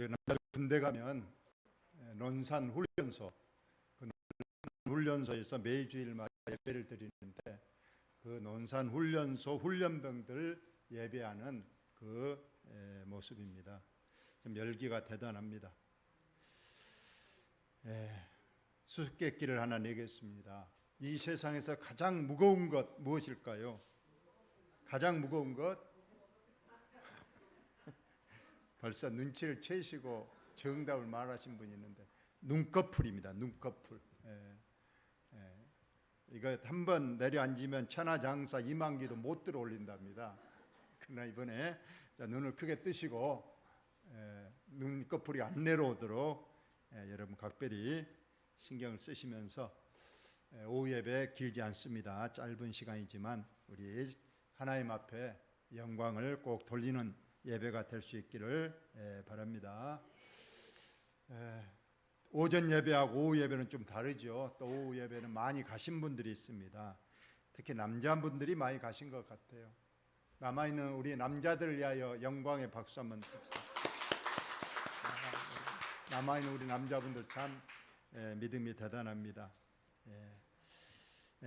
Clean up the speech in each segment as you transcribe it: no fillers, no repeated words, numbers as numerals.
우리 남자들 군대 가면 논산 훈련소, 그 훈련소에서 매주일마다 예배를 드리는데 그 논산 훈련소 훈련병들 예배하는 그 모습입니다. 좀 열기가 대단합니다. 수수께끼를 하나 내겠습니다. 이 세상에서 가장 무거운 것 무엇일까요? 가장 무거운 것? 벌써 눈치를 채시고 정답을 말하신 분이 있는데 눈꺼풀입니다. 눈꺼풀. 이거 한번 내려앉으면 천하장사 2만기도 못 들어 올린답니다. 그러나 이번에 눈을 크게 뜨시고 눈꺼풀이 안 내려오도록 여러분 각별히 신경을 쓰시면서 오후 예배 길지 않습니다. 짧은 시간이지만 우리 하나님 앞에 영광을 꼭 돌리는 예배가 될 수 있기를 바랍니다. 오전 예배하고 오후 예배는 좀 다르죠. 또 오후 예배는 많이 가신 분들이 있습니다. 특히 남자분들이 많이 가신 것 같아요. 남아있는 우리 남자들을 위하여 영광의 박수 한번 칩시다. 남아있는 우리 남자분들 참 믿음이 대단합니다.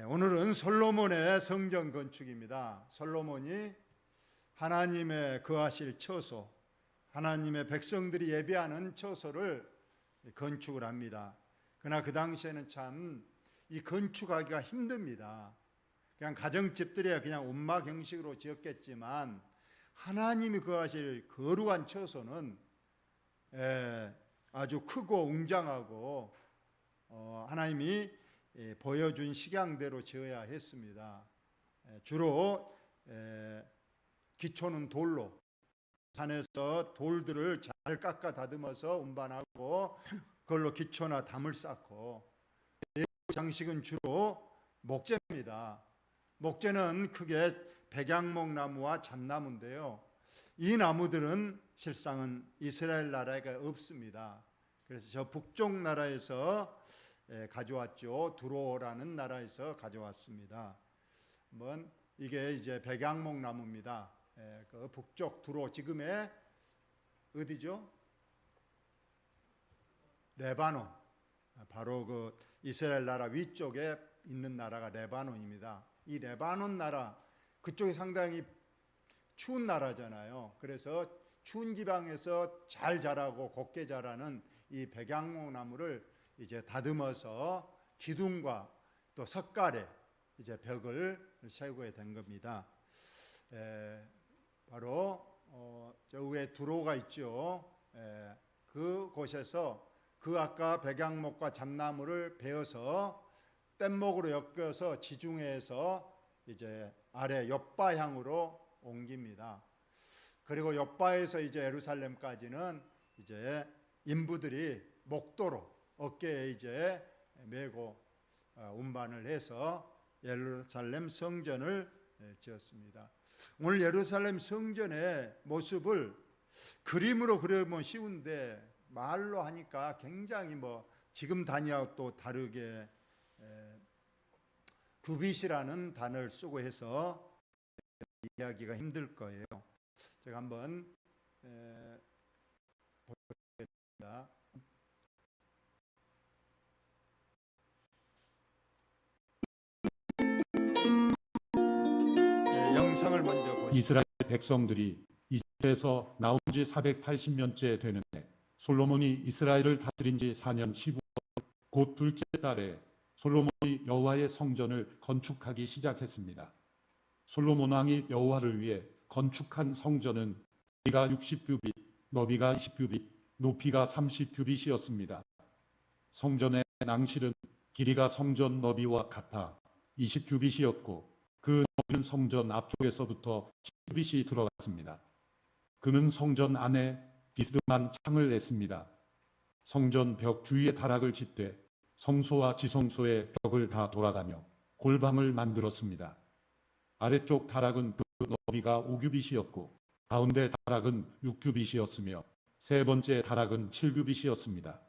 오늘은 솔로몬의 성전 건축입니다. 솔로몬이 하나님의 거하실 처소, 하나님의 백성들이 예배하는 처소를 건축을 합니다. 그러나 그 당시에는 참 이 건축하기가 힘듭니다. 그냥 가정집들이야 그냥 온마 형식으로 지었겠지만 하나님이 거하실 거룩한 처소는 아주 크고 웅장하고 하나님이 보여준 식양대로 지어야 했습니다. 주로 기초는 돌로 산에서 돌들을 잘 깎아 다듬어서 운반하고 그걸로 기초나 담을 쌓고 장식은 주로 목재입니다. 목재는 크게 백양목 나무와 잣나무인데요. 이 나무들은 실상은 이스라엘 나라에 없습니다. 그래서 저 북쪽 나라에서 가져왔죠. 두로라는 나라에서 가져왔습니다. 한번 이게 이제 백양목 나무입니다. 그 북쪽 두로 지금의 어디죠? 레바논. 바로 그 이스라엘 나라 위쪽에 있는 나라가 레바논입니다. 이 레바논 나라 그쪽이 상당히 추운 나라잖아요. 그래서 추운 지방에서 잘 자라고 곱게 자라는 이 백양목 나무를 이제 다듬어서 기둥과 또 석가래 이제 벽을 세우게 된 겁니다. 바로 저 위에 두로가 있죠. 그 곳에서 그 아까 백양목과 잣나무를 베어서 뗏목으로 엮어서 지중해에서 이제 아래 욥바향으로 옮깁니다. 그리고 욥바에서 이제 예루살렘까지는 이제 인부들이 목도로 어깨에 이제 메고 운반을 해서 예루살렘 성전을 지었습니다. 오늘 예루살렘 성전의 모습을 그림으로 그려보면 쉬운데 말로 하니까 굉장히 지금 단위하고 또 다르게 굽잇이라는 단어를 쓰고 해서 이야기가 힘들 거예요. 제가 한번 보겠습니다. 영상을 먼저 보시죠. 이스라엘 백성들이 이집트에서 나온 지 480년째 되는데 솔로몬이 이스라엘을 다스린 지 4년 15월 곧 둘째 달에 솔로몬이 여호와의 성전을 건축하기 시작했습니다. 솔로몬 왕이 여호와를 위해 건축한 성전은 길이가 60규빗, 너비가 20규빗, 높이가 30규빗이었습니다. 성전의 낭실은 길이가 성전 너비와 같아 20규빗이었고 그 너비는 성전 앞쪽에서부터 10규빗이 들어갔습니다. 그는 성전 안에 비스듬한 창을 냈습니다. 성전 벽 주위에 다락을 짓되 성소와 지성소의 벽을 다 돌아가며 골방을 만들었습니다. 아래쪽 다락은 그 너비가 5규빗이었고 가운데 다락은 6규빗이었으며 세 번째 다락은 7규빗이었습니다.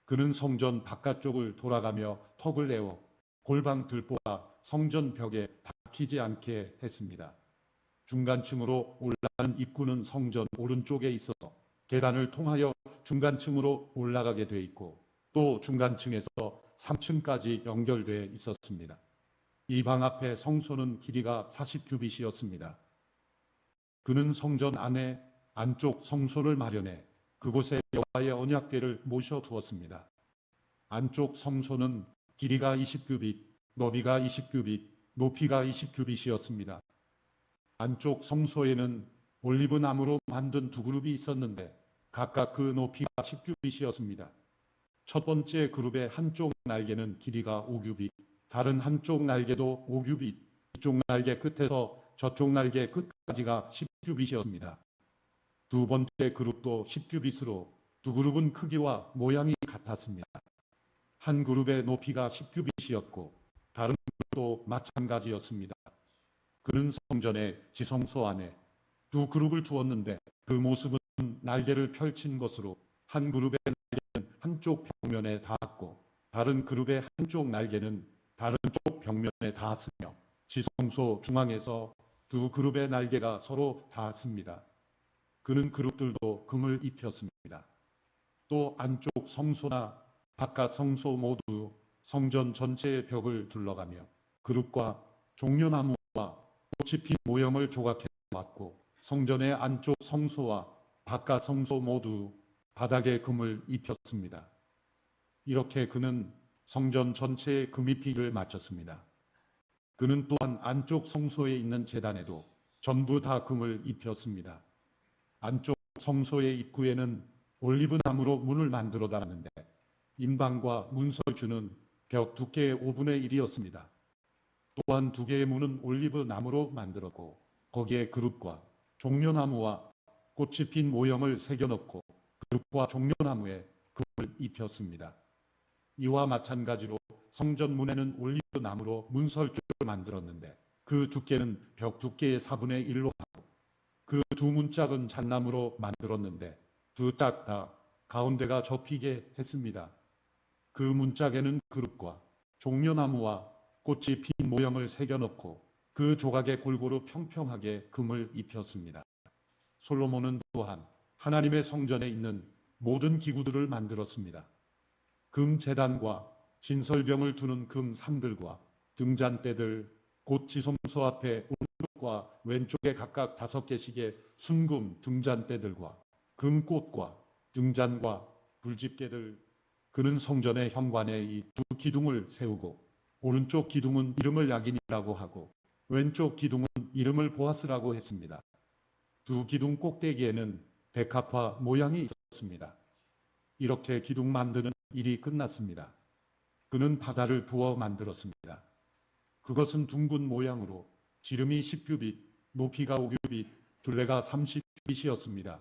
그는 성전 바깥쪽을 돌아가며 턱을 내어 골방 들보가 성전 벽에 박히지 않게 했습니다. 중간층으로 올라가는 입구는 성전 오른쪽에 있어서 계단을 통하여 중간층으로 올라가게 돼 있고 또 중간층에서 3층까지 연결되어 있었습니다. 이 방 앞에 성소는 길이가 40규빗이었습니다. 그는 성전 안에 안쪽 성소를 마련해 그곳에 여호와의 언약궤를 모셔두었습니다. 안쪽 성소는 길이가 20규빗, 너비가 20규빗, 높이가 20규빗이었습니다. 안쪽 성소에는 올리브 나무로 만든 두 그룹이 있었는데 각각 그 높이가 10규빗이었습니다. 첫 번째 그룹의 한쪽 날개는 길이가 5규빗, 다른 한쪽 날개도 5규빗, 이쪽 날개 끝에서 저쪽 날개 끝까지가 10규빗이었습니다. 두 번째 그룹도 10규빗으로 두 그룹은 크기와 모양이 같았습니다. 한 그룹의 높이가 10규빗이었고 다른 그룹도 마찬가지였습니다. 그는 성전의 지성소 안에 두 그룹을 두었는데 그 모습은 날개를 펼친 것으로 한 그룹의 날개는 한쪽 벽면에 닿았고 다른 그룹의 한쪽 날개는 다른 쪽 벽면에 닿았으며 지성소 중앙에서 두 그룹의 날개가 서로 닿았습니다. 그는 그룹들도 금을 입혔습니다. 또 안쪽 성소나 바깥 성소 모두 성전 전체의 벽을 둘러가며 그룹과 종려나무와 꽃이 핀 모형을 조각해 놨고 성전의 안쪽 성소와 바깥 성소 모두 바닥에 금을 입혔습니다. 이렇게 그는 성전 전체에 금 입히기를 마쳤습니다. 그는 또한 안쪽 성소에 있는 제단에도 전부 다 금을 입혔습니다. 안쪽 성소의 입구에는 올리브 나무로 문을 만들어 달았는데 인방과 문설주는 벽 두께의 5분의 1이었습니다. 또한 두 개의 문은 올리브 나무로 만들었고 거기에 그룹과 종려나무와 꽃이 핀 모형을 새겨넣고 그룹과 종려나무에 금을 입혔습니다. 이와 마찬가지로 성전 문에는 올리브 나무로 문설주를 만들었는데 그 두께는 벽 두께의 4분의 1로 하고 그 두 문짝은 잣나무로 만들었는데 두 짝 다 가운데가 접히게 했습니다. 그 문짝에는 그룹과 종려나무와 꽃이 핀 모형을 새겨넣고 그 조각에 골고루 평평하게 금을 입혔습니다. 솔로몬은 또한 하나님의 성전에 있는 모든 기구들을 만들었습니다. 금 제단과 진설병을 두는 금 상들과 등잔대들, 곧 지성소 앞에 오른쪽과 왼쪽에 각각 5개씩의 순금 등잔대들과 금꽃과 등잔과 불집게들, 그는 성전의 현관에 이 두 기둥을 세우고 오른쪽 기둥은 이름을 야긴이라고 하고 왼쪽 기둥은 이름을 보아스라고 했습니다. 두 기둥 꼭대기에는 백합화 모양이 있었습니다. 이렇게 기둥 만드는 일이 끝났습니다. 그는 바다를 부어 만들었습니다. 그것은 둥근 모양으로 지름이 10규빗, 높이가 5규빗, 둘레가 30규빗이었습니다.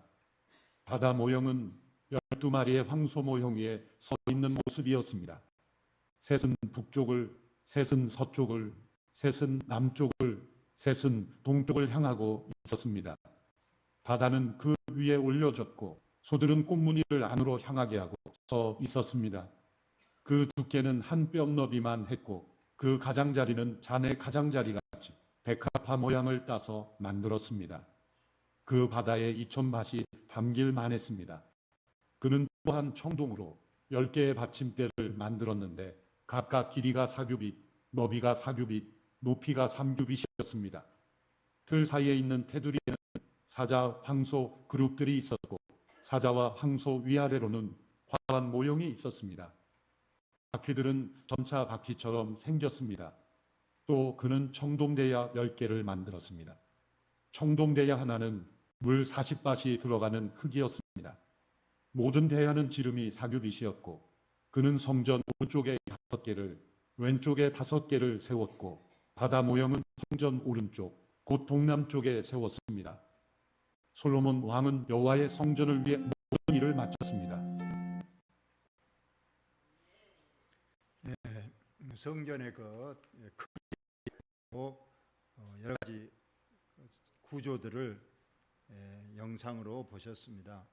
바다 모형은 12마리의 황소 모형 위에 서 있는 모습이었습니다. 셋은 북쪽을, 셋은 서쪽을, 셋은 남쪽을, 셋은 동쪽을 향하고 있었습니다. 바다는 그 위에 올려졌고 소들은 꽃무늬를 안으로 향하게 하고 서 있었습니다. 그 두께는 한 뼘 너비만 했고 그 가장자리는 잔의 가장자리 같이 백합화 모양을 따서 만들었습니다. 그 바다에 2000밭이 담길 만했습니다. 그는 또한 청동으로 10개의 받침대를 만들었는데 각각 길이가 4규빗, 너비가 4규빗, 높이가 3규빗이었습니다. 틀 사이에 있는 테두리에는 사자, 황소 그룹들이 있었고 사자와 황소 위아래로는 화관 모형이 있었습니다. 바퀴들은 전차 바퀴처럼 생겼습니다. 또 그는 청동대야 10개를 만들었습니다. 청동대야 하나는 물 40밭이 들어가는 크기였습니다. 모든 대야는 지름이 4규빗이었고 그는 성전 오른쪽에 5개를 왼쪽에 5개를 세웠고 바다 모형은 성전 오른쪽 곧 동남쪽에 세웠습니다. 솔로몬 왕은 여호와의 성전을 위해 모든 일을 마쳤습니다. 성전의 크기고 여러 가지 구조들을 영상으로 보셨습니다.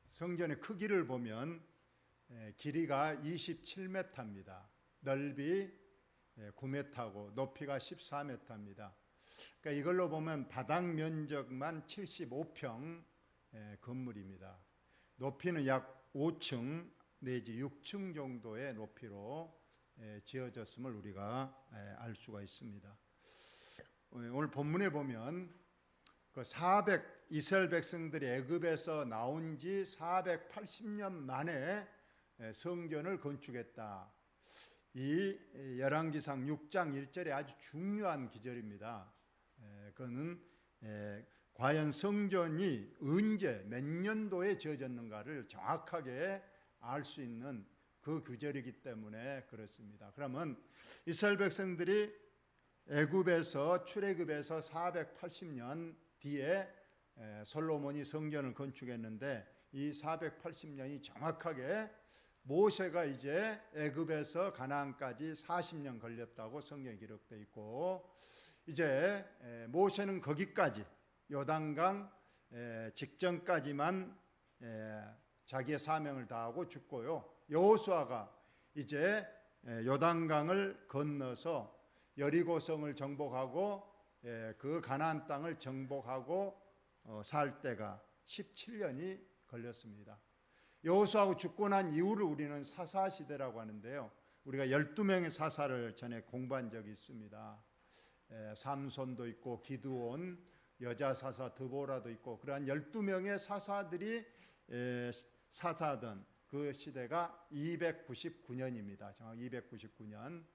성전의 크기를 보면 길이가 27m입니다. 넓이 9m고 높이가 14m입니다. 그러니까 이걸로 보면 바닥 면적만 75평 건물입니다. 높이는 약 5층 내지 6층 정도의 높이로 지어졌음을 우리가 알 수가 있습니다. 오늘 본문에 보면 그 이스라엘 백성들이 애굽에서 나온 지 480년 만에 성전을 건축했다. 이 열왕기상 6장 1절에 아주 중요한 기절입니다. 그거는 과연 성전이 언제 몇 년도에 지어졌는가를 정확하게 알 수 있는 그 규절이기 때문에 그렇습니다. 그러면 이스라엘 백성들이 애굽에서 출애굽에서 480년 뒤에 솔로몬이 성전을 건축했는데 이 480년이 정확하게 모세가 이제 애굽에서 가나안까지 40년 걸렸다고 성경에 기록되어 있고, 이제 모세는 거기까지 요단강 직전까지만 자기의 사명을 다하고 죽고요, 여호수아가 이제 요단강을 건너서 여리고성을 정복하고 그 가나안 땅을 정복하고 살 때가 17년이 걸렸습니다. 여호수아가 죽고 난 이후를 우리는 사사시대라고 하는데요, 우리가 12명의 사사를 전에 공부한 적이 있습니다. 삼손도 있고 기드온, 여자 사사 드보라도 있고, 그러한 12명의 사사들이 사사던 그 시대가 299년입니다. 정확히 299년.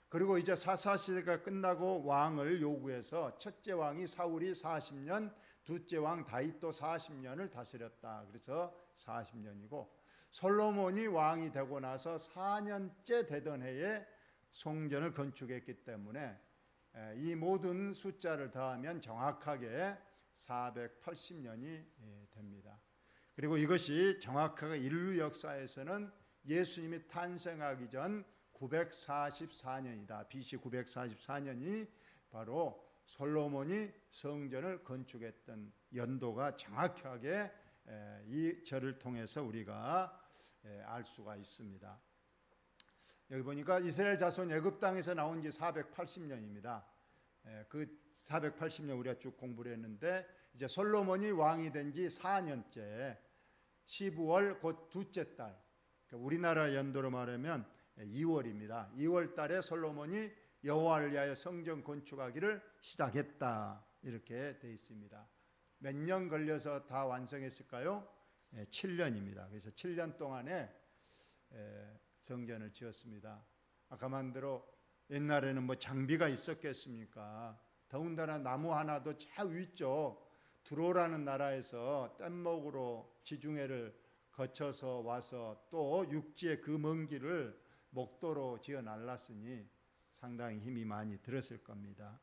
그리고 이제 사사 시대가 끝나고 왕을 요구해서 첫째 왕이 사울이 40년, 둘째 왕 다윗도 40년을 다스렸다. 그래서 40년이고, 솔로몬이 왕이 되고 나서 4년째 되던 해에 성전을 건축했기 때문에 이 모든 숫자를 더하면 정확하게 480년이 됩니다. 그리고 이것이 정확하게 인류 역사에서는 예수님이 탄생하기 전 944년이다. BC 944년이 바로 솔로몬이 성전을 건축했던 연도가 정확하게 이 절을 통해서 우리가 알 수가 있습니다. 여기 보니까 이스라엘 자손 애굽 땅에서 나온 지 480년입니다. 그 480년 우리가 쭉 공부를 했는데, 이제 솔로몬이 왕이 된 지 4년째 12월 곧 둘째 달, 그러니까 우리나라 연도로 말하면 2월입니다. 2월 달에 솔로몬이 여호와를 위하여 성전 건축하기를 시작했다. 이렇게 되어 있습니다. 몇 년 걸려서 다 완성했을까요? 7년입니다. 그래서 7년 동안에 성전을 지었습니다. 아까 만대로 옛날에는 뭐 장비가 있었겠습니까? 더군다나 나무 하나도 저 위쪽 두로라는 나라에서 뗏목으로 지중해를 거쳐서 와서 또 육지의 그 먼 길을 목도로 지어 날랐으니 상당히 힘이 많이 들었을 겁니다.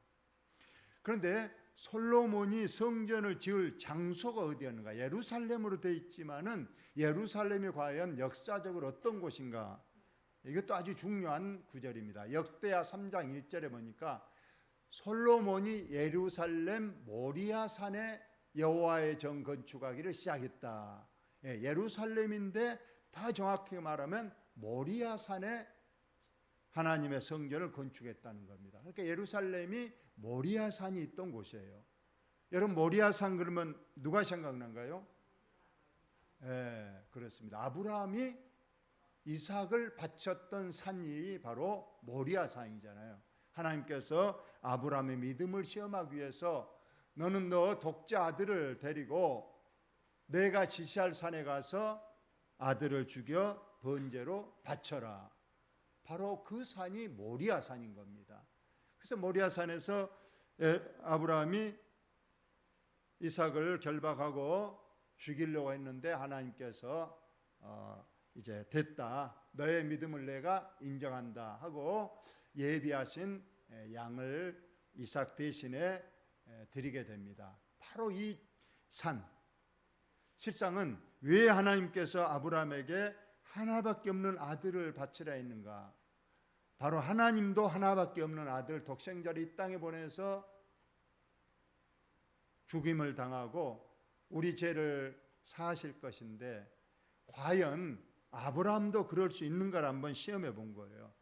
그런데 솔로몬이 성전을 지을 장소가 어디였는가? 예루살렘으로 되어 있지만은 예루살렘이 과연 역사적으로 어떤 곳인가? 이것도 아주 중요한 구절입니다. 역대하 3장 1절에 보니까 솔로몬이 예루살렘 모리아 산에 여호와의 정 건축하기를 시작했다. 예루살렘인데 더 정확히 말하면 모리아 산에 하나님의 성전을 건축했다는 겁니다. 그러니까 예루살렘이 모리아 산이 있던 곳이에요. 여러분, 모리아 산 그러면 누가 생각난가요? 그렇습니다. 아브라함이 이삭을 바쳤던 산이 바로 모리아 산이잖아요. 하나님께서 아브라함의 믿음을 시험하기 위해서 너는 너 독자 아들을 데리고 내가 지시할 산에 가서 아들을 죽여 번제로 바쳐라. 바로 그 산이 모리아 산인 겁니다. 그래서 모리아 산에서 아브라함이 이삭을 결박하고 죽이려고 했는데 하나님께서 이제 됐다, 너의 믿음을 내가 인정한다 하고 예비하신 양을 이삭 대신에 드리게 됩니다. 바로 이 산, 실상은 왜 하나님께서 아브라함에게 하나밖에 없는 아들을 바치라 했는가? 바로 하나님도 하나밖에 없는 아들 독생자를 이 땅에 보내서 죽임을 당하고 우리 죄를 사하실 것인데, 과연 아브라함도 그럴 수 있는가를 한번 시험해 본 거예요.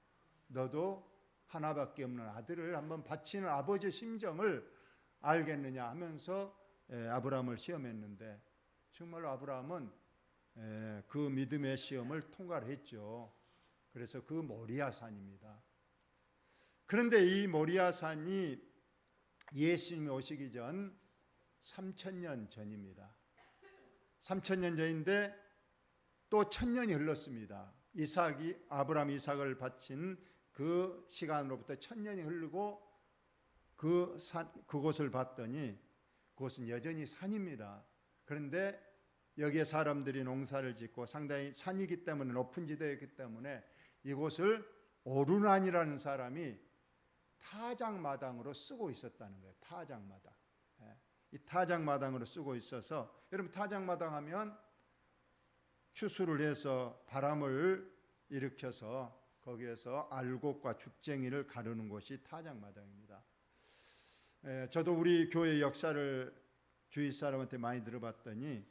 너도 하나밖에 없는 아들을 한번 바치는 아버지의 심정을 알겠느냐 하면서 아브라함을 시험했는데 정말로 아브라함은 그 믿음의 시험을 통과를 했죠. 그래서 그 모리아산입니다. 그런데 이 모리아산이 예수님이 오시기 전 3,000년 전입니다. 3,000년 전인데 또 1,000년이 흘렀습니다. 아브라함 이삭을 바친 그 시간으로부터 1,000년이 흐르고 그곳을 봤더니 그곳은 여전히 산입니다. 그런데 여기에 사람들이 농사를 짓고 상당히 산이기 때문에 높은 지대이기 때문에 이곳을 오르난이라는 사람이 타작마당으로 쓰고 있었다는 거예요. 타작마당. 이 타작마당으로 쓰고 있어서 여러분 타작마당 하면 추수를 해서 바람을 일으켜서 거기에서 알곡과 죽쟁이를 가르는 곳이 타작마당입니다. 저도 우리 교회 역사를 주위 사람한테 많이 들어봤더니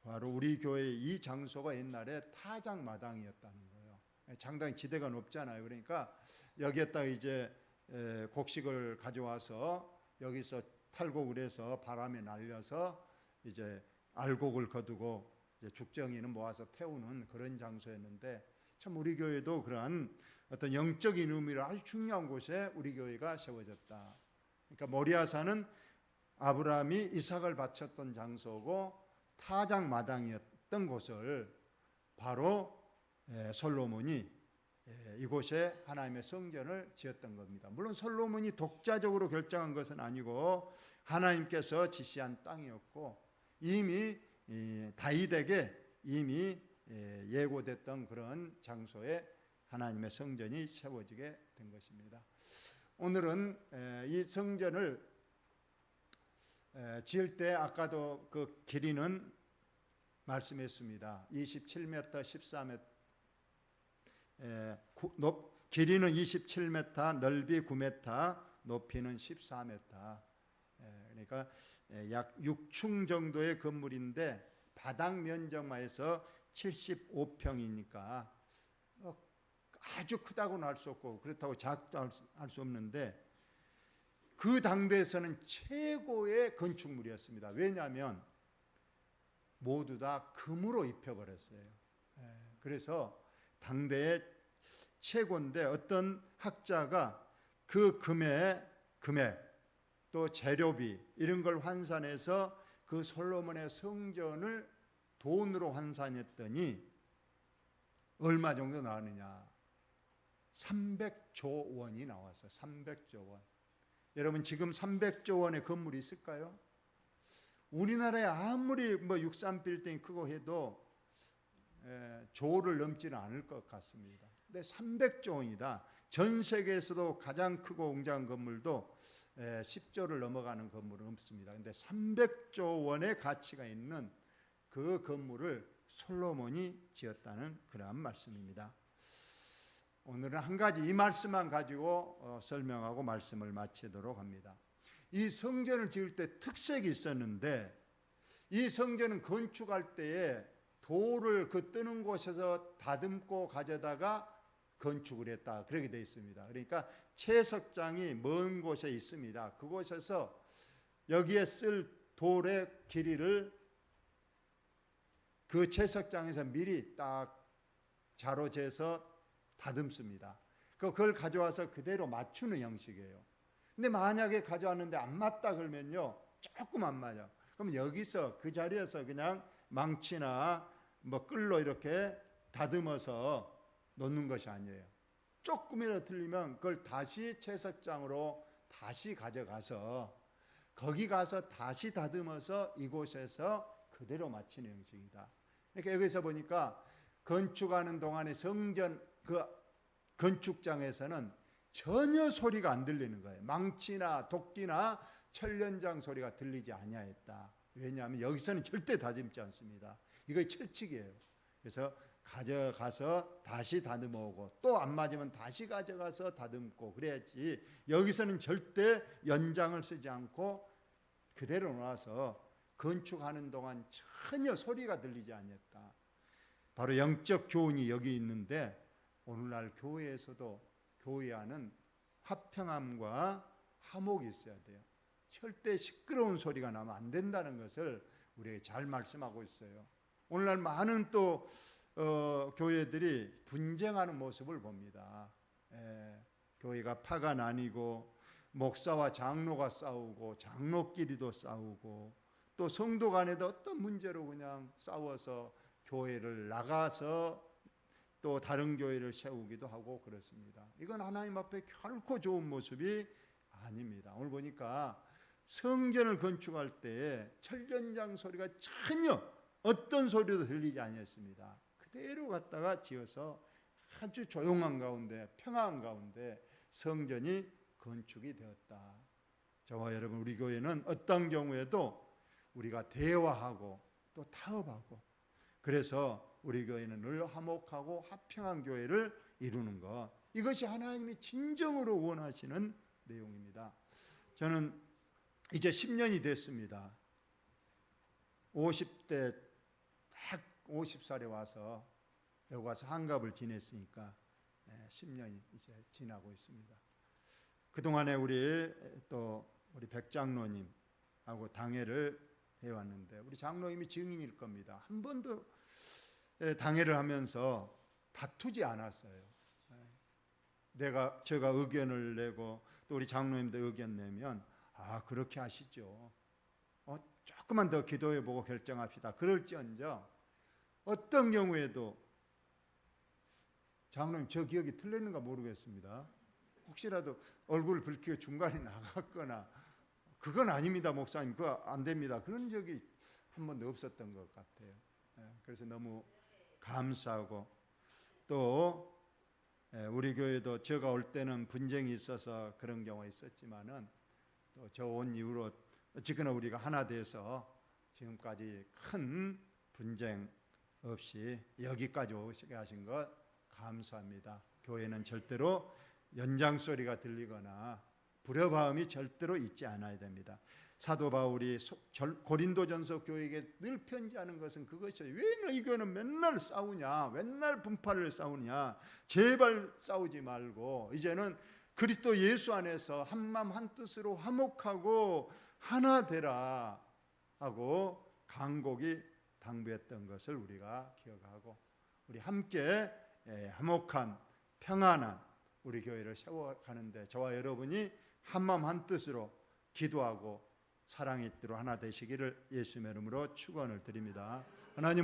바로 우리 교회 이 장소가 옛날에 타작마당이었다는 거예요. 상당히 지대가 높잖아요. 그러니까 여기에다가 이제 곡식을 가져와서 여기서 탈곡을 해서 바람에 날려서 이제 알곡을 거두고 이제 죽정이는 모아서 태우는 그런 장소였는데 참 우리 교회도 그러한 어떤 영적인 의미로 아주 중요한 곳에 우리 교회가 세워졌다. 그러니까 모리아산은 아브라함이 이삭을 바쳤던 장소고 타작마당이었던 곳을 바로 솔로몬이 이곳에 하나님의 성전을 지었던 겁니다. 물론 솔로몬이 독자적으로 결정한 것은 아니고 하나님께서 지시한 땅이었고 이미 다윗에게 이미 예고됐던 그런 장소에 하나님의 성전이 세워지게 된 것입니다. 오늘은 이 성전을 지을 때 아까도 그 길이는 말씀했습니다. 27m, 14m, 길이는 27m, 넓이 9m, 높이는 14m. 그러니까 약 6층 정도의 건물인데 바닥 면적만 해서 75평이니까 아주 크다고는 할 수 없고 그렇다고 작다고 할 수 없는데 그 당대에서는 최고의 건축물이었습니다. 왜냐하면 모두 다 금으로 입혀버렸어요. 그래서 당대의 최고인데 어떤 학자가 그 금액 또 재료비 이런 걸 환산해서 그 솔로몬의 성전을 돈으로 환산했더니 얼마 정도 나왔느냐? 300조 원이 나왔어요. 300조 원. 여러분 지금 300조 원의 건물이 있을까요? 우리나라에 아무리 뭐 63빌딩이 크고 해도 조를 넘지는 않을 것 같습니다. 근데 300조 원이다. 전 세계에서도 가장 크고 웅장한 건물도 10조를 넘어가는 건물은 없습니다. 근데 300조 원의 가치가 있는 그 건물을 솔로몬이 지었다는 그러한 말씀입니다. 오늘은 한 가지 이 말씀만 가지고 설명하고 말씀을 마치도록 합니다. 이 성전을 지을 때 특색이 있었는데 이 성전은 건축할 때에 돌을 그 뜨는 곳에서 다듬고 가져다가 건축을 했다. 그렇게 되어 있습니다. 그러니까 채석장이 먼 곳에 있습니다. 그곳에서 여기에 쓸 돌의 길이를 그 채석장에서 미리 딱 자로 재서 다듬습니다. 그걸 가져와서 그대로 맞추는 형식이에요. 근데 만약에 가져왔는데 안 맞다 그러면요, 조금 안 맞아. 그럼 여기서 그 자리에서 그냥 망치나 뭐 끌로 이렇게 다듬어서 놓는 것이 아니에요. 조금이라도 틀리면 그걸 다시 채석장으로 다시 가져가서 거기 가서 다시 다듬어서 이곳에서 그대로 맞추는 형식이다. 그러니까 여기서 보니까 건축하는 동안에 성전 그 건축장에서는 전혀 소리가 안 들리는 거예요. 망치나 도끼나 철련장 소리가 들리지 아니하였다. 왜냐하면 여기서는 절대 다듬지 않습니다. 이거 철칙이에요. 그래서 가져가서 다시 다듬어 오고 또 안 맞으면 다시 가져가서 다듬고 그래야지 여기서는 절대 연장을 쓰지 않고 그대로 놔서 건축하는 동안 전혀 소리가 들리지 않았다. 바로 영적 교훈이 여기 있는데 오늘날 교회에서도 교회 안은 화평함과 화목이 있어야 돼요. 절대 시끄러운 소리가 나면 안 된다는 것을 우리에게 잘 말씀하고 있어요. 오늘날 많은 또 교회들이 분쟁하는 모습을 봅니다. 교회가 파가 나뉘고 목사와 장로가 싸우고 장로끼리도 싸우고 또 성도 간에도 어떤 문제로 그냥 싸워서 교회를 나가서 또 다른 교회를 세우기도 하고 그렇습니다. 이건 하나님 앞에 결코 좋은 모습이 아닙니다. 오늘 보니까 성전을 건축할 때에 철전장 소리가 전혀 어떤 소리도 들리지 아니했습니다. 그대로 갖다가 지어서 아주 조용한 가운데 평화한 가운데 성전이 건축이 되었다. 저와 여러분, 우리 교회는 어떤 경우에도 우리가 대화하고 또 타협하고, 그래서 우리 교회는 늘 화목하고 화평한 교회를 이루는 것, 이것이 하나님이 진정으로 원하시는 내용입니다. 저는 이제 10년이 됐습니다. 50대 딱 50살에 와서 여기 와서 한갑을 지냈으니까 10년이 이제 지나고 있습니다. 그동안에 우리 백 장로님하고 당회를 해왔는데, 우리 장로님이 증인일 겁니다. 한 번도 당회를 하면서 다투지 않았어요. 제가 의견을 내고 또 우리 장로님도 의견 내면 그렇게 하시죠. 조금만 더 기도해보고 결정합시다. 그럴지언정 어떤 경우에도 장로님 저 기억이 틀렸는가 모르겠습니다. 혹시라도 얼굴을 붉히고 중간에 나갔거나 그건 아닙니다 목사님, 그거 안 됩니다, 그런 적이 한 번도 없었던 것 같아요. 그래서 너무 감사하고, 또 우리 교회도 제가 올 때는 분쟁이 있어서 그런 경우가 있었지만은 또 저 온 이후로 어쨌거나 우리가 하나 돼서 지금까지 큰 분쟁 없이 여기까지 오시게 하신 것 감사합니다. 교회는 절대로 연장소리가 들리거나 불협화음이 절대로 있지 않아야 됩니다. 사도 바울이 고린도전서 교회에게 늘 편지하는 것은 그것이에요. 왜 너희 교회는 맨날 싸우냐, 맨날 분파를 싸우냐, 제발 싸우지 말고 이제는 그리스도 예수 안에서 한마음 한뜻으로 화목하고 하나 되라 하고 간곡히 당부했던 것을 우리가 기억하고, 우리 함께 화목한 평안한 우리 교회를 세워가는데 저와 여러분이 한마음 한뜻으로 기도하고 사랑의 뜻으로 하나 되시기를 예수님의 이름으로 축원을 드립니다. 하나님,